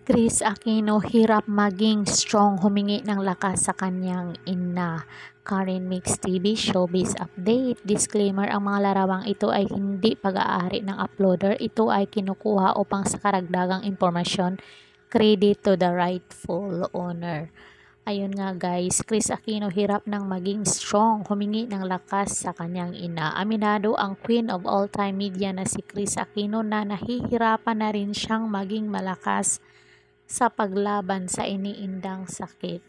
Kris Aquino hirap maging strong, humingi ng lakas sa kanyang ina. Karen Mix TV Showbiz Update. Disclaimer, ang mga larawang ito ay hindi pag-aari ng uploader. Ito ay kinukuha upang sa karagdagang impormasyon. Credit to the rightful owner. Ayun nga guys, Kris Aquino hirap ng maging strong, humingi ng lakas sa kanyang ina. Aminado ang queen of all-time media na si Kris Aquino na nahihirapan na rin siyang maging malakas sa paglaban sa iniindang sakit.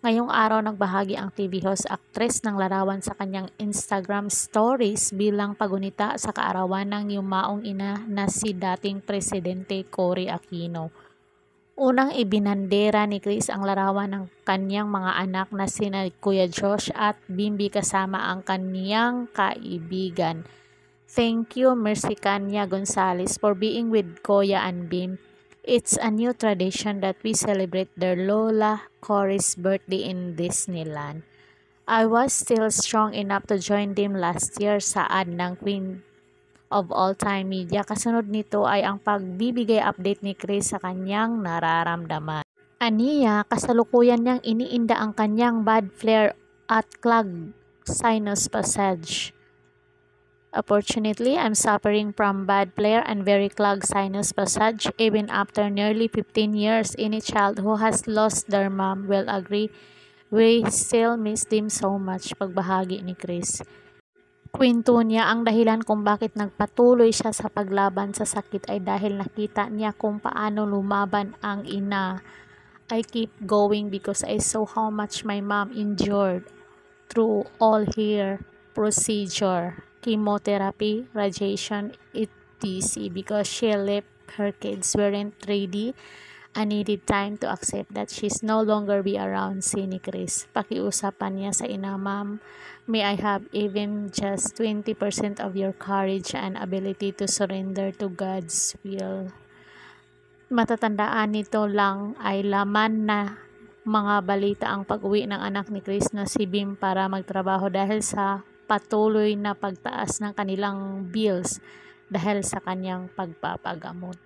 Ngayong araw nagbahagi ang TV host actress ng larawan sa kanyang Instagram stories bilang pagunita sa kaarawan ng yumaong ina na si dating Presidente Cory Aquino. Unang ibinandera ni Kris ang larawan ng kanyang mga anak na sina Kuya Josh at Bimbi kasama ang kanyang kaibigan. Thank you Mercy Kanya Gonzalez for being with Kuya and Bim. It's a new tradition that we celebrate their Lola Cory's birthday in Disneyland. I was still strong enough to join them last year, saad ng Queen of All-Time Media. Kasunod nito ay ang pagbibigay update ni Kris sa kanyang nararamdaman. Aniya, kasalukuyan niyang iniinda ang kanyang bad flare at clogged sinus passage. Unfortunately, I'm suffering from bad flare and very clogged sinus passage. Even after nearly 15 years, any child who has lost their mom will agree. We still miss them so much. Pagbahagi ni Kris. Kwento niya ang dahilan kung bakit nagpatuloy siya sa paglaban sa sakit ay dahil nakita niya kung paano lumaban ang ina. I keep going because I saw how much my mom endured through all her procedure, chemotherapy, radiation, etc. because she left her kids weren't ready. I needed time to accept that she's no longer be around, si ni Kris. Pakiusapan niya sa ina, Ma'am, may I have even just 20% of your courage and ability to surrender to God's will. Matatandaan nito lang ay laman na mga balita ang pag-uwi ng anak ni Kris na si Bim para magtrabaho dahil sa patuloy na pagtaas ng kanilang bills dahil sa kanyang pagpapagamot.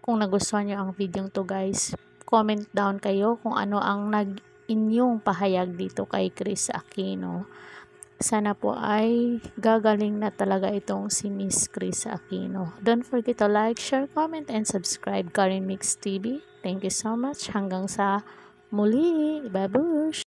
Kung nagustuhan nyo ang video to guys, comment down kayo kung ano ang inyong pahayag dito kay Kris Aquino. Sana po ay gagaling na talaga itong si Miss Kris Aquino. Don't forget to like, share, comment, and subscribe Karen Mix TV. Thank you so much. Hanggang sa muli. Babush!